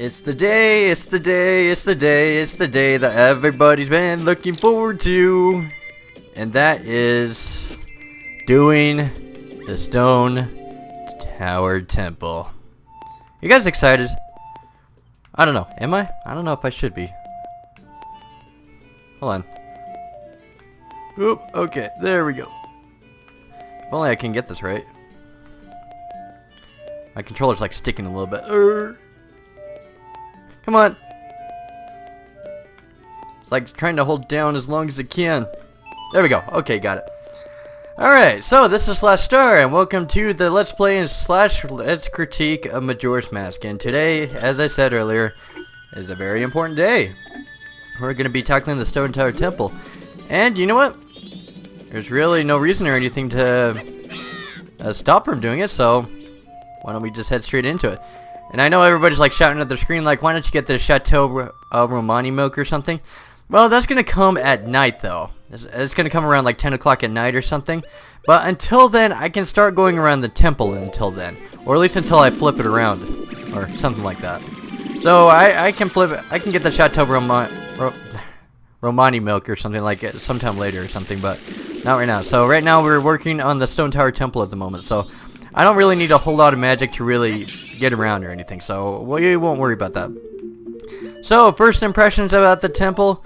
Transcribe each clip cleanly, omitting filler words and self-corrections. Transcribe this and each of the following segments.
It's the day, it's the day, it's the day, it's the day that everybody's been looking forward to. And that is doing the Stone Tower Temple. You guys excited? I don't know. Am I? I don't know if I should be. Hold on. Oop, okay, there we go. If only I can get this right. My controller's like sticking a little bit. Come on. It's like trying to hold down as long as it can. There we go. Okay, got it. Alright, so this is Slash Star, and welcome to the Let's Play and slash Let's Critique of Majora's Mask. And today, as I said earlier, is a very important day. We're going to be tackling the Stone Tower Temple. And you know what? There's really no reason or anything to stop from doing it, so why don't we just head straight into it? And I know everybody's like shouting at their screen like, why don't you get the Chateau Romani milk or something? Well, that's going to come at night though. It's going to come around like 10 o'clock at night or something. But until then, I can start going around the temple until then. Or at least until I flip it around. Or something like that. So I can flip it. I can get the Chateau Romani milk or something like it sometime later or something. But not right now. So right now we're working on the Stone Tower Temple at the moment. So I don't really need a whole lot of magic to really get around or anything. So we won't worry about that. So first impressions about the temple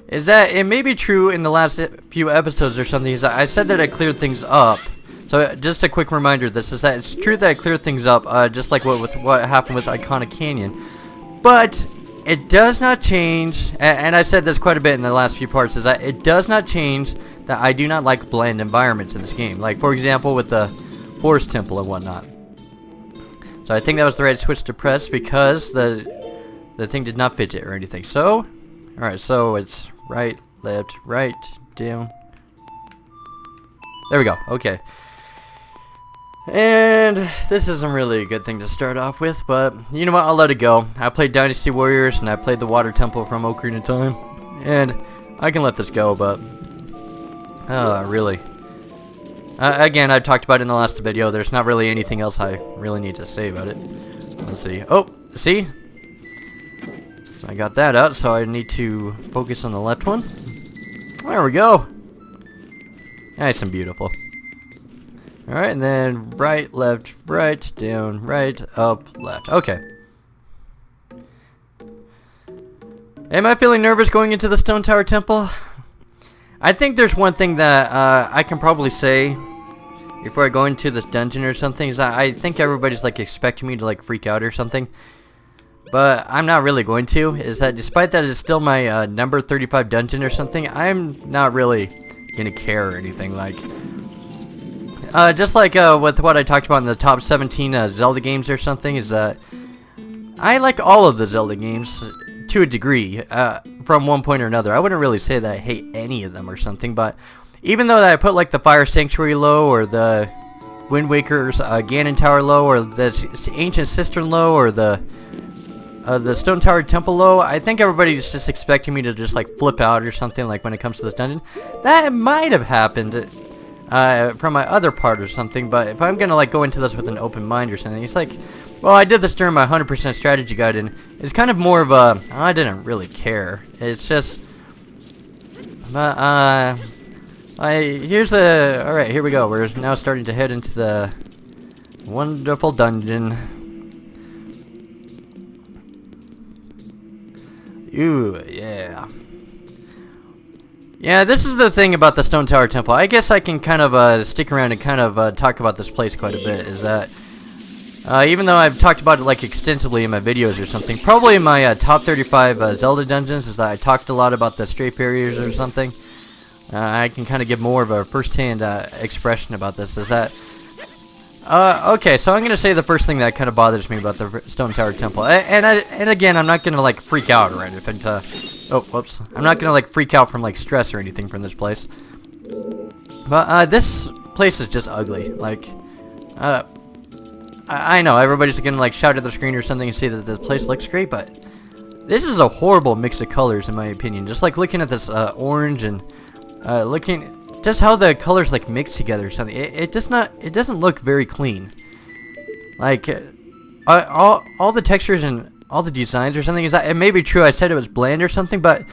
is that it may be true in the last few episodes or something. Is that I said that I cleared things up. So just a quick reminder, this is that it's true that I cleared things up, just like what happened with Iconic Canyon. But it does not change, and I said this quite a bit in the last few parts, is that it does not change that I do not like bland environments in this game. Like for example with the Forest Temple and whatnot. So I think that was the right switch to press because the thing did not fidget or anything. So, alright, so it's right, left, right, down. There we go, okay. And this isn't really a good thing to start off with, but you know what, I'll let it go. I played Dynasty Warriors and I played the Water Temple from Ocarina of Time. And I can let this go, but really. Again, I talked about it in the last video. There's not really anything else I really need to say about it. Let's see. Oh, see? So I got that out, so I need to focus on the left one. There we go. Nice and beautiful. Alright, and then right, left, right, down, right, up, left. Okay. Am I feeling nervous going into the Stone Tower Temple? I think there's one thing that I can probably say before I go into this dungeon or something, is that I think everybody's like expecting me to like freak out or something. But I'm not really going to. Is that despite that it's still my number 35 dungeon or something, I'm not really gonna care or anything. Like just like with what I talked about in the top 17 Zelda games or something, is that I like all of the Zelda games to a degree, from one point or another. I wouldn't really say that I hate any of them or something, but even though I put like the Fire Sanctuary low, or the Wind Waker's Ganon Tower low, or the Ancient Cistern low, or the Stone Tower Temple low, I think everybody's just expecting me to just like flip out or something like when it comes to this dungeon. That might have happened from my other part or something, but if I'm gonna like go into this with an open mind or something, it's like, well, I did this during my 100% strategy guide, and it's kind of more of a, I didn't really care. It's just, here's the, alright, here we go. We're now starting to head into the wonderful dungeon. Ooh, yeah. Yeah, this is the thing about the Stone Tower Temple. I guess I can kind of stick around and kind of talk about this place quite a bit, is that even though I've talked about it like extensively in my videos or something, probably in my top 35 Zelda dungeons, is that I talked a lot about the straight barriers or something. I can kind of give more of a first-hand expression about this, is that okay, so I'm going to say the first thing that kind of bothers me about the Stone Tower Temple, and again, I'm not going to like freak out or anything oh, whoops, I'm not going to like freak out from like stress or anything from this place, but this place is just ugly. Like I know everybody's going to like shout at the screen or something and say that the place looks great, but this is a horrible mix of colors in my opinion. Just like looking at this orange and looking just how the colors like mix together or something, it doesn't look very clean. Like all the textures and all the designs or something is that it may be true I said it was bland or something, but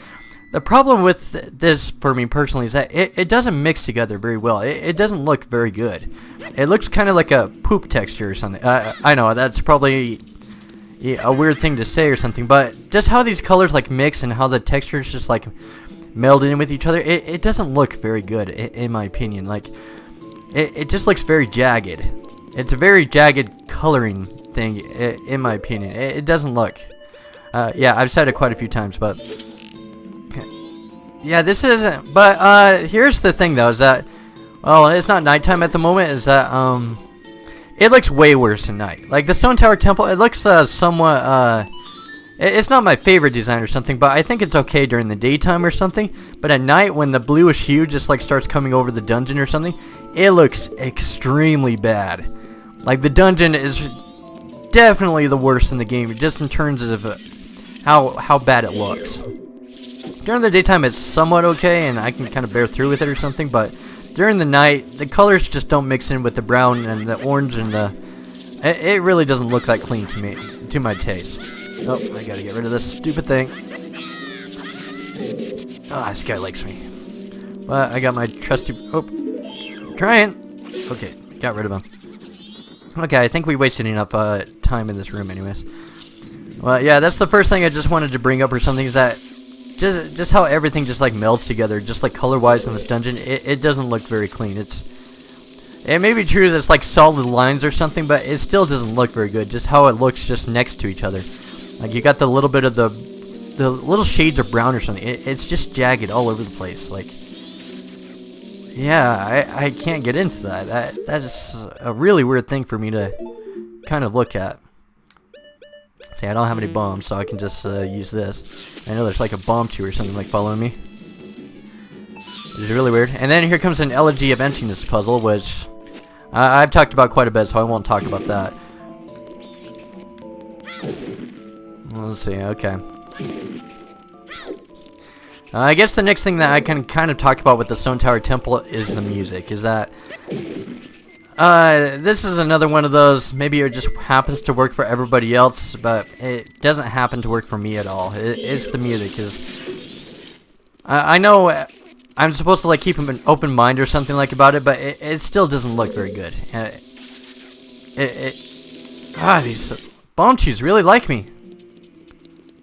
the problem with this for me personally is that it doesn't mix together very well. It doesn't look very good. It looks kind of like a poop texture or something. I know that's probably a weird thing to say or something, but just how these colors like mix and how the textures just like meld in with each other, it doesn't look very good in my opinion. Like it just looks very jagged. It's a very jagged coloring thing in my opinion. It doesn't look. Yeah, I've said it quite a few times, but yeah, this isn't. But here's the thing though, is that it's not nighttime at the moment. Is that it looks way worse at night. Like the Stone Tower Temple, it looks somewhat it's not my favorite design or something, but I think it's okay during the daytime or something. But at night, when the bluish hue just like starts coming over the dungeon or something, it looks extremely bad. Like the dungeon is definitely the worst in the game, just in terms of how bad it looks. During the daytime, it's somewhat okay, and I can kind of bear through with it or something. But during the night, the colors just don't mix in with the brown and the orange and the. It really doesn't look that clean to me, to my taste. Oh, I gotta get rid of this stupid thing. Ah, this guy likes me. Well, I got my trusty... Oh, trying. Okay, got rid of him. Okay, I think we wasted enough time in this room anyways. Well, yeah, that's the first thing I just wanted to bring up or something, is that just how everything just like melds together, just like color-wise in this dungeon. It doesn't look very clean. It may be true that it's like solid lines or something, but it still doesn't look very good. Just how it looks just next to each other. Like you got the little bit of the little shades of brown or something. It's just jagged all over the place. Like, yeah, I can't get into that. That is a really weird thing for me to kind of look at. See, I don't have any bombs, so I can just use this. I know there's like a bomb too or something like following me. Which is really weird. And then here comes an Elegy of Emptiness puzzle, which I've talked about quite a bit, so I won't talk about that. Let's see, okay. I guess the next thing that I can kind of talk about with the Stone Tower Temple is the music. Is that this is another one of those, maybe it just happens to work for everybody else, but it doesn't happen to work for me at all. It's the music. I know I'm supposed to like keep an open mind or something like about it, but it still doesn't look very good. These bomb chews really like me.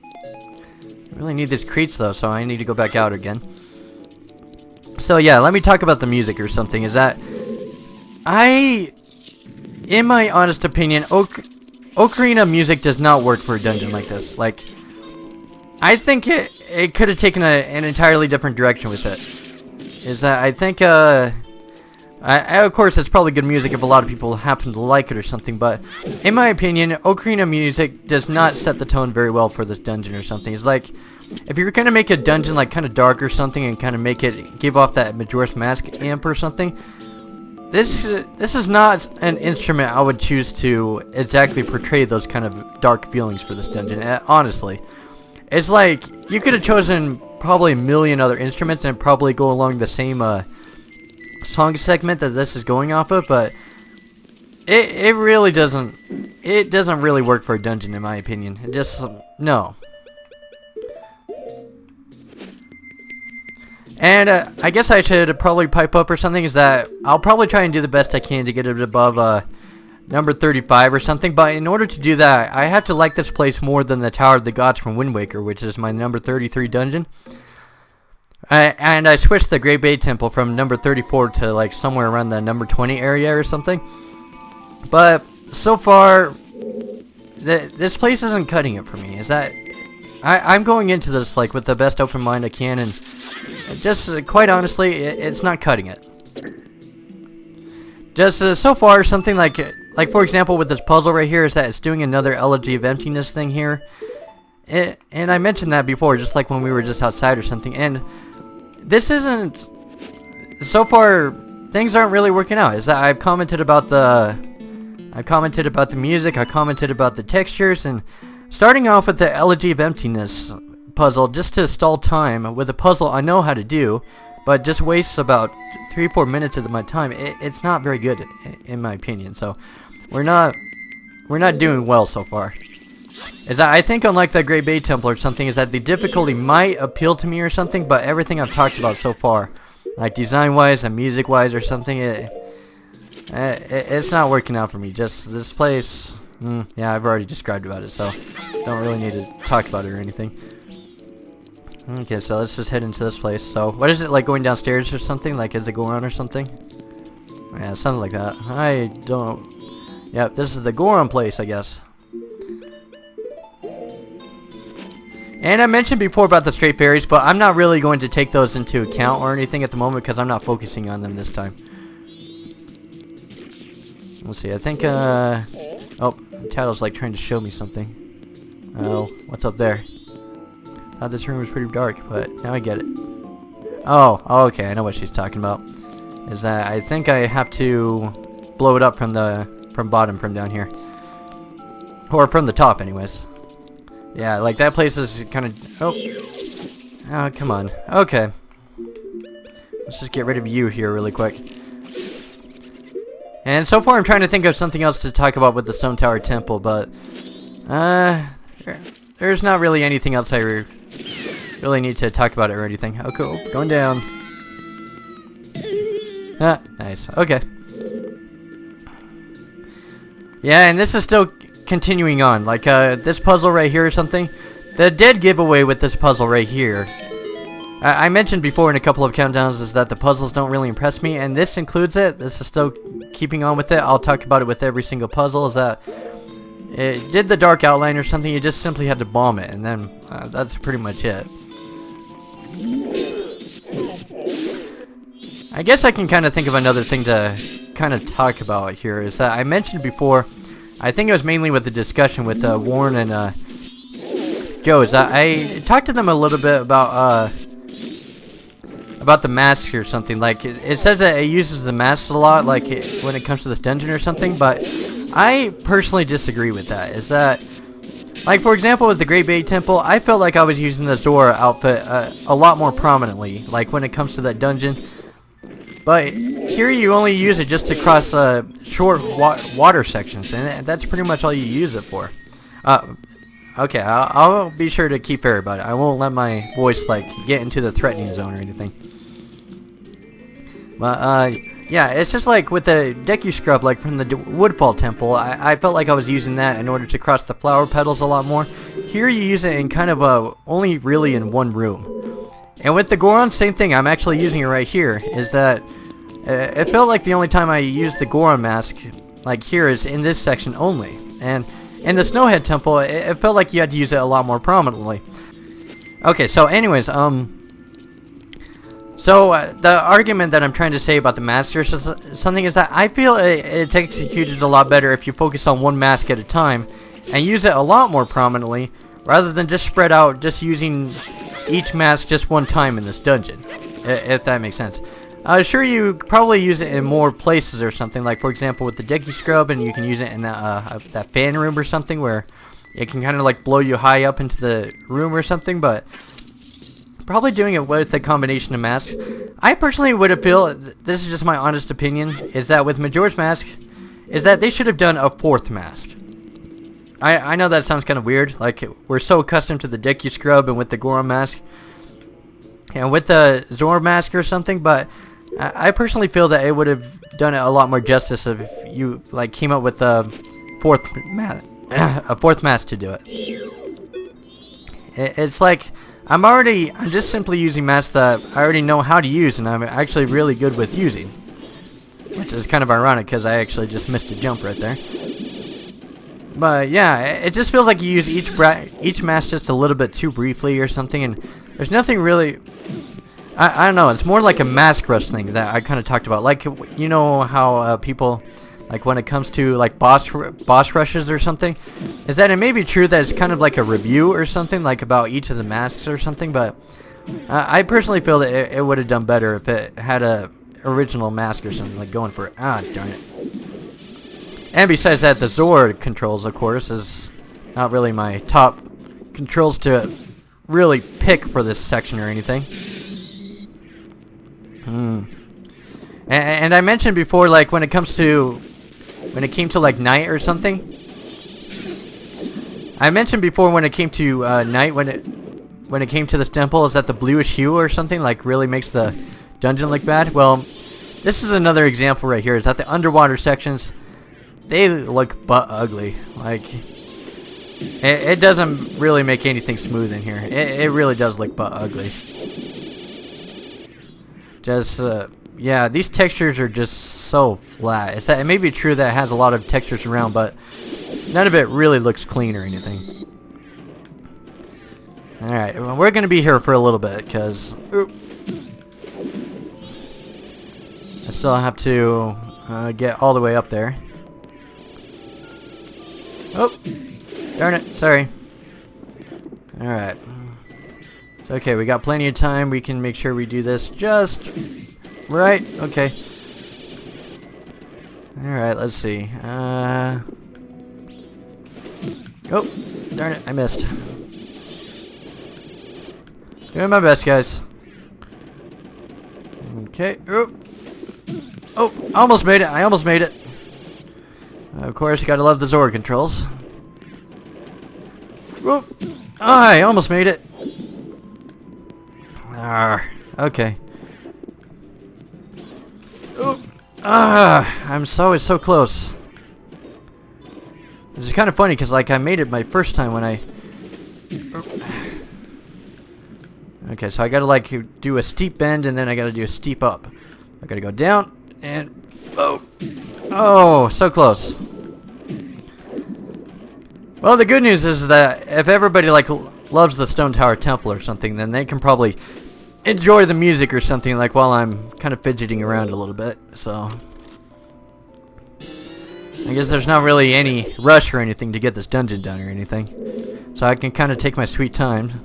I really need these crates though, so I need to go back out again. So yeah, let me talk about the music or something. Is that in my honest opinion, Ocarina music does not work for a dungeon like this. Like, I think it could have taken an entirely different direction with it. Is that I think of course it's probably good music if a lot of people happen to like it or something, but in my opinion, Ocarina music does not set the tone very well for this dungeon or something. It's like, if you're gonna make a dungeon like kind of dark or something and kind of make it give off that Majora's Mask amp or something, this is not an instrument I would choose to exactly portray those kind of dark feelings for this dungeon. Honestly, it's like you could have chosen probably a million other instruments and probably go along the same song segment that this is going off of, but it really doesn't really work for a dungeon in my opinion. It just, no. And I guess I should probably pipe up or something, is that I'll probably try and do the best I can to get it above number 35 or something, but in order to do that, I have to like this place more than the Tower of the Gods from Wind Waker, which is my number 33 dungeon. And I switched the Great Bay Temple from number 34 to like somewhere around the number 20 area or something. But so far, this place isn't cutting it for me. Is that I'm going into this like with the best open mind I can, and just quite honestly, it's not cutting it. Just so far, something like for example with this puzzle right here, is that it's doing another Elegy of Emptiness thing here. And I mentioned that before, just like when we were just outside or something. And this isn't, so far things aren't really working out. Is that I've commented about the music, I commented about the textures, and starting off with the Elegy of Emptiness puzzle just to stall time with a puzzle I know how to do, but just wastes about 3-4 minutes of my time. It's not very good in my opinion. So we're not doing well so far. is that I think unlike the Great Bay Temple or something, is that the difficulty might appeal to me or something, but everything I've talked about so far, like design-wise and music-wise or something, it's not working out for me. Just this place, yeah, I've already described about it, so don't really need to talk about it or anything. Okay, so let's just head into this place. So, what is it, like going downstairs or something? Like, is it Goron or something? Yeah, something like that. I don't... Yep, this is the Goron place, I guess. And I mentioned before about the straight fairies, but I'm not really going to take those into account or anything at the moment because I'm not focusing on them this time. Let's see, I think, oh, Title's like trying to show me something. Oh, what's up there? Thought this room was pretty dark, but now I get it. Oh, okay, I know what she's talking about. Is that I think I have to blow it up from bottom, from down here. Or from the top, anyways. Yeah, like that place is kind of... Oh, come on. Okay. Let's just get rid of you here really quick. And so far I'm trying to think of something else to talk about with the Stone Tower Temple, but... there's not really anything else I really need to talk about it or anything. Oh, cool. Going down. Ah, nice. Okay. Yeah, and this is still continuing on. Like, this puzzle right here or something. The dead giveaway with this puzzle right here. I mentioned before in a couple of countdowns is that the puzzles don't really impress me, and this includes it. This is still keeping on with it. I'll talk about it with every single puzzle. Is that it did the dark outline or something, you just simply had to bomb it, and then that's pretty much it. I guess I can kind of think of another thing to kind of talk about here. Is that I mentioned before, I think it was mainly with the discussion with Warren and Joe, is that I talked to them a little bit about the masks or something. Like, it says that it uses the masks a lot, like when it comes to this dungeon or something, but I personally disagree with that. Is that, like, for example, with the Great Bay Temple, I felt like I was using the Zora outfit a lot more prominently, like when it comes to that dungeon. But here you only use it just to cross short water sections, and that's pretty much all you use it for. Okay, I'll be sure to keep fair about it. I won't let my voice, like, get into the threatening zone or anything. But, yeah, it's just like with the Deku Scrub, like from the Woodfall Temple, I felt like I was using that in order to cross the flower petals a lot more. Here you use it in kind of only really in one room. And with the Goron, same thing. I'm actually using it right here. Is that it felt like the only time I used the Goron mask, like here, is in this section only. And in the Snowhead Temple, it felt like you had to use it a lot more prominently. Okay, so anyways, the argument that I'm trying to say about the masters or something is that I feel it's executed a lot better if you focus on one mask at a time and use it a lot more prominently rather than just spread out, just using each mask just one time in this dungeon, if that makes sense. Sure, you probably use it in more places or something, like for example with the Deku Scrub, and you can use it in that fan room or something where it can kind of like blow you high up into the room or something, but probably doing it with a combination of masks. I personally would appeal, this is just my honest opinion, is that with Majora's Mask, is that they should have done a fourth mask. I know that sounds kind of weird, like we're so accustomed to the Deku Scrub and with the Goron mask and with the Zora mask or something, but I personally feel that it would have done it a lot more justice if you like came up with a fourth mask to do it. It's like I'm just simply using masks that I already know how to use and I'm actually really good with using, which is kind of ironic because I actually just missed a jump right there. But yeah, it just feels like you use each mask just a little bit too briefly or something, and there's nothing really... I don't know, it's more like a mask rush thing that I kind of talked about. Like, you know how people, like when it comes to like boss rushes or something, is that it may be true that it's kind of like a review or something, like about each of the masks or something, but I personally feel that it would have done better if it had a original mask or something, like going for it. Ah, darn it. And besides that, the Zora controls, of course, is not really my top controls to really pick for this section or anything. And I mentioned before, like when it came to like night or something, I mentioned before when it came to night, when it came to this temple, is that the bluish hue or something like really makes the dungeon look bad. Well, this is another example right here. Is that the underwater sections, they look butt ugly. Like it doesn't really make anything smooth in here. It really does look butt ugly. Just yeah, these textures are just so flat. It may be true that it has a lot of textures around, but none of it really looks clean or anything. Alright, well, we're going to be here for a little bit, because I still have to get all the way up there. Oh! Darn it, sorry. Alright. It's okay, we got plenty of time. We can make sure we do this just right. Okay. Alright, let's see. Oh, darn it, I missed. Doing my best, guys. Okay. Oh, almost made it. I almost made it. Of course, you gotta love the Zora controls. Whoop! I almost made it. Okay. Oop! I'm so close. It's kind of funny because like I made it my first time when I. Okay, so I gotta like do a steep bend and then I gotta do a steep up. I gotta go down and oh, so close. Well, the good news is that if everybody like loves the Stone Tower Temple or something, then they can probably enjoy the music or something like while I'm kind of fidgeting around a little bit. So I guess there's not really any rush or anything to get this dungeon done or anything, so I can kind of take my sweet time.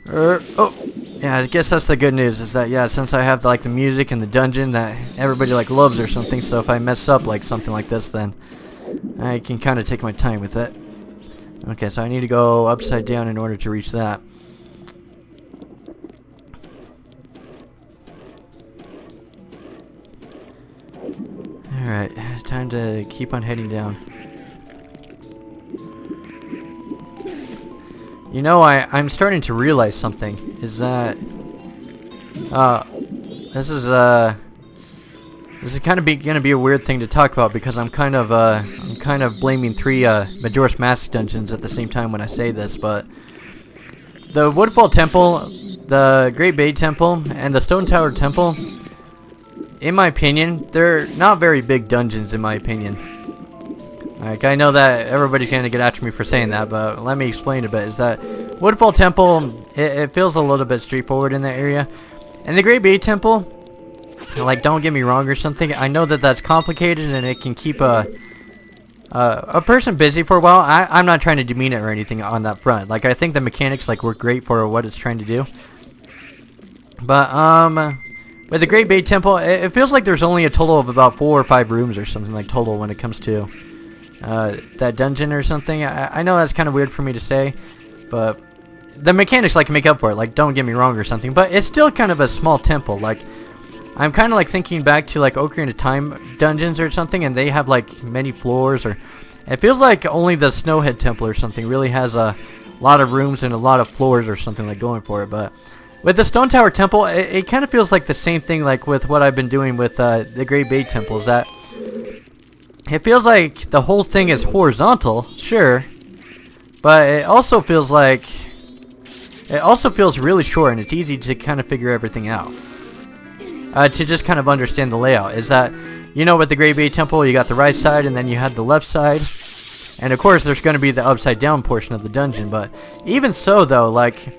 Oh, yeah, I guess that's the good news, is that, yeah, since I have like the music and the dungeon that everybody like loves or something, so if I mess up like something like this, then I can kind of take my time with it. Okay, so I need to go upside down in order to reach that. Alright, time to keep on heading down. You know, I'm starting to realize something, is that this is kind of gonna be a weird thing to talk about, because I'm kind of blaming three Majora's Mask dungeons at the same time when I say this, but the Woodfall Temple, the Great Bay Temple, and the Stone Tower Temple, in my opinion, they're not very big dungeons in my opinion. Like, I know that everybody's gonna get after me for saying that, but let me explain a bit. Is that Woodfall Temple, it feels a little bit straightforward in that area, and the Great Bay Temple, like, don't get me wrong or something, I know that that's complicated and it can keep a person busy for a while. I'm not trying to demean it or anything on that front. Like, I think the mechanics like work great for what it's trying to do, but with the Great Bay Temple, it feels like there's only a total of about 4 or 5 rooms or something like total when it comes to that dungeon or something. I know that's kind of weird for me to say, but the mechanics like make up for it, like, don't get me wrong or something, but it's still kind of a small temple. Like, I'm kind of like thinking back to like Ocarina of Time dungeons or something, and they have like many floors, or it feels like only the Snowhead Temple or something really has a lot of rooms and a lot of floors or something like going for it. But with the Stone Tower Temple, it kind of feels like the same thing like with what I've been doing with the Great Bay Temples, that it feels like the whole thing is horizontal, sure, but it also feels really short, and it's easy to kind of figure everything out. To just kind of understand the layout, is that, you know, with the Great Bay Temple, you got the right side, and then you had the left side, and of course there's going to be the upside down portion of the dungeon. But even so, though, like,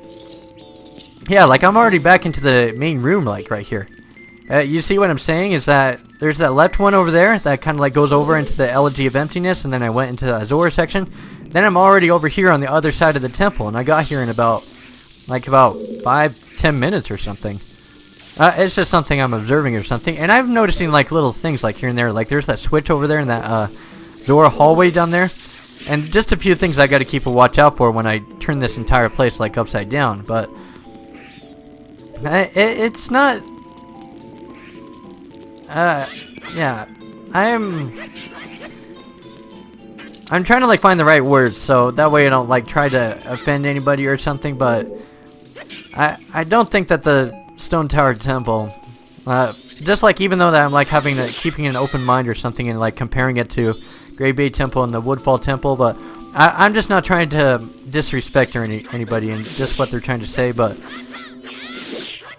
yeah, like, I'm already back into the main room, like, right here. You see what I'm saying, is that there's that left one over there that kind of like goes over into the Elegy of Emptiness, and then I went into the Azora section. Then I'm already over here on the other side of the temple, and I got here in about 5-10 minutes or something. It's just something I'm observing or something, and I'm noticing like little things like here and there. Like, there's that switch over there in that Zora hallway down there, and just a few things I got to keep a watch out for when I turn this entire place like upside down. But it's not. Yeah, I'm trying to like find the right words so that way I don't like try to offend anybody or something, but I don't think that the Stone Tower Temple, just like even though that I'm like keeping an open mind or something and like comparing it to Great Bay Temple and the Woodfall Temple, but I'm just not trying to disrespect anybody and just what they're trying to say, but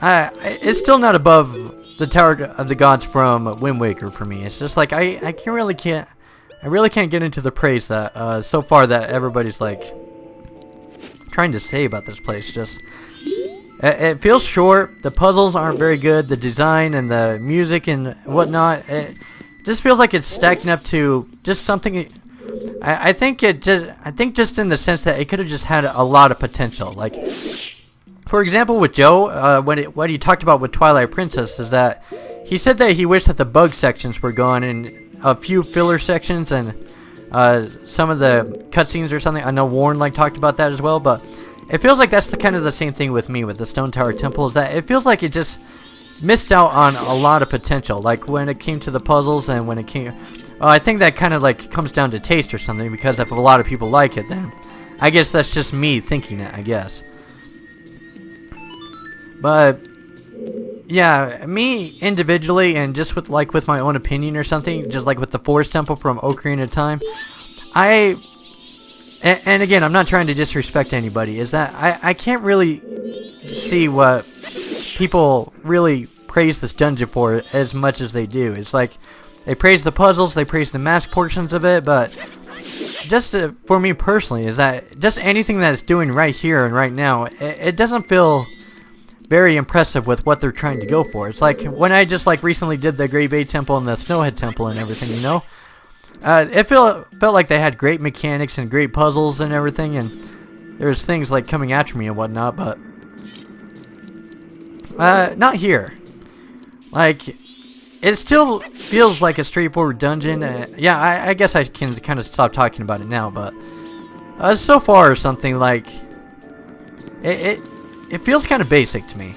it's still not above the Tower of the Gods from Wind Waker for me. It's just like I really can't get into the praise that so far that everybody's like trying to say about this place. Just it feels short. The puzzles aren't very good. The design and the music and whatnot, it just feels like it's stacking up to just something. I think just in the sense that it could have just had a lot of potential. Like, for example, with Joe, what he talked about with Twilight Princess is that he said that he wished that the bug sections were gone and a few filler sections and some of the cutscenes or something. I know Warren like talked about that as well, but it feels like that's the same thing with me with the Stone Tower Temple, is that it feels like it just missed out on a lot of potential. Like when it came to the puzzles and when it came, I think that kind of like comes down to taste or something, because if a lot of people like it, then I guess that's just me thinking it, I guess. But yeah, me individually and just with my own opinion or something, just like with the Forest Temple from Ocarina of Time, and again, I'm not trying to disrespect anybody, is that I can't really see what people really praise this dungeon for as much as they do. It's like they praise the puzzles, they praise the mask portions of it, but just for me personally, is that just anything that it's doing right here and right now, it doesn't feel very impressive with what they're trying to go for. It's like when I just like recently did the Great Bay Temple and the Snowhead Temple and everything, you know? It felt like they had great mechanics and great puzzles and everything, and there's things like coming after me and whatnot, but not here. Like, it still feels like a straightforward dungeon. Yeah, I guess I can kind of stop talking about it now, but so far or something, like it feels kind of basic to me.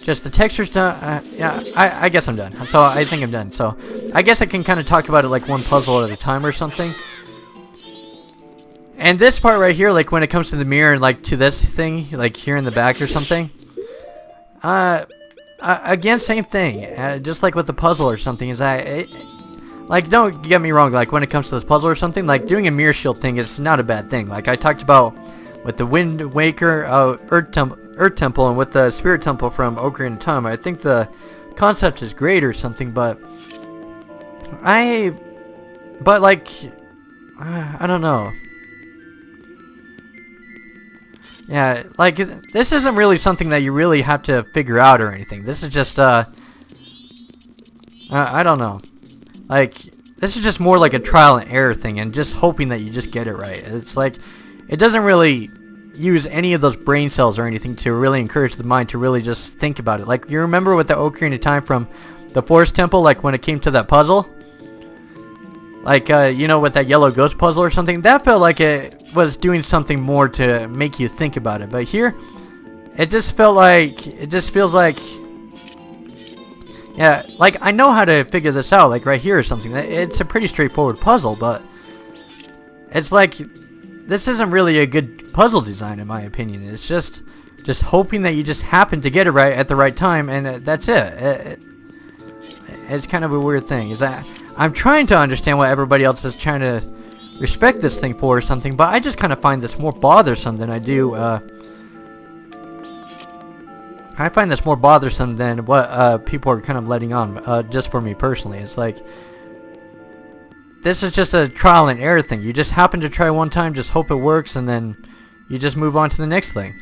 Just the texture's done. Yeah, I guess I'm done. So I think I'm done. So I guess I can kind of talk about it like one puzzle at a time or something. And this part right here, like when it comes to the mirror and like to this thing, like here in the back or something. Again, same thing. Just like with the puzzle or something, is like, don't get me wrong. Like when it comes to this puzzle or something, like doing a mirror shield thing is not a bad thing. Like I talked about with the Wind Waker, Earth Temple, and with the Spirit Temple from Ocarina of Time. I think the concept is great or something, but I don't know. Yeah, like this isn't really something that you really have to figure out or anything. This is just I don't know. Like this is just more like a trial and error thing and just hoping that you just get it right. It's like it doesn't really use any of those brain cells or anything to really encourage the mind to really just think about it. Like you remember with the Ocarina of Time from the Forest Temple, like when it came to that puzzle, like you know, with that yellow ghost puzzle or something, that felt like it was doing something more to make you think about it. But here it just feels like, yeah, like I know how to figure this out, like right here or something. It's a pretty straightforward puzzle, but it's like this isn't really a good puzzle design in my opinion. It's just hoping that you just happen to get it right at the right time, and that's it. It's kind of a weird thing. Is that I'm trying to understand what everybody else is trying to respect this thing for or something, but I just kind of find this more bothersome than I do. I find this more bothersome than what people are kind of letting on. Just for me personally, it's like this is just a trial and error thing. You just happen to try one time, just hope it works, and then you just move on to the next thing.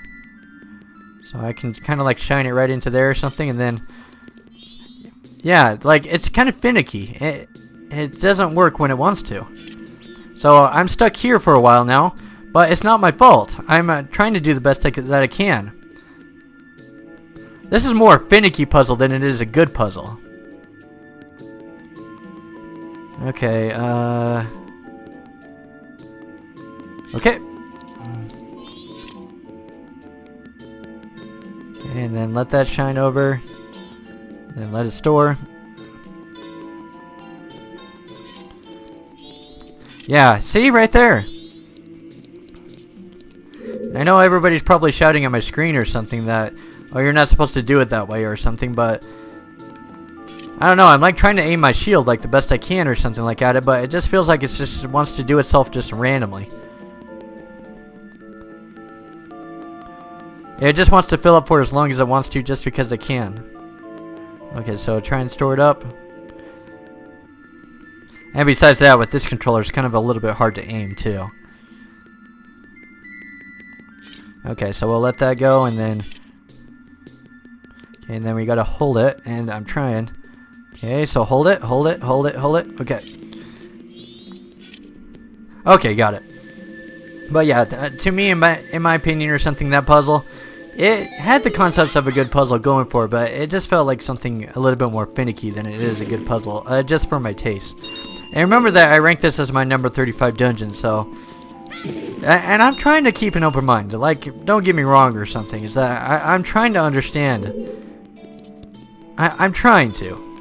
So I can kind of like shine it right into there or something, and then yeah, like it's kind of finicky. It doesn't work when it wants to. So I'm stuck here for a while now, but it's not my fault. I'm trying to do the best that I can. This is more a finicky puzzle than it is a good puzzle. Okay, okay. And then let that shine over. Then let it store. Yeah, see right there. I know everybody's probably shouting at my screen or something that, oh, you're not supposed to do it that way or something, but I don't know, I'm like trying to aim my shield like the best I can or something like at it, but it just feels like it just wants to do itself just randomly. It just wants to fill up for as long as it wants to just because it can. Okay, so try and store it up. And besides that, with this controller, it's kind of a little bit hard to aim too. Okay, so we'll let that go, and then... Okay, and then we gotta hold it, and I'm trying. Okay, so hold it, hold it, hold it, hold it. Okay. Okay, got it. But yeah, to me, in my opinion or something, that puzzle, it had the concepts of a good puzzle going for it, but it just felt like something a little bit more finicky than it is a good puzzle, just for my taste. And remember that I ranked this as my number 35 dungeon, so... And I'm trying to keep an open mind. Like, don't get me wrong or something. Is that I'm trying to understand. I'm trying to.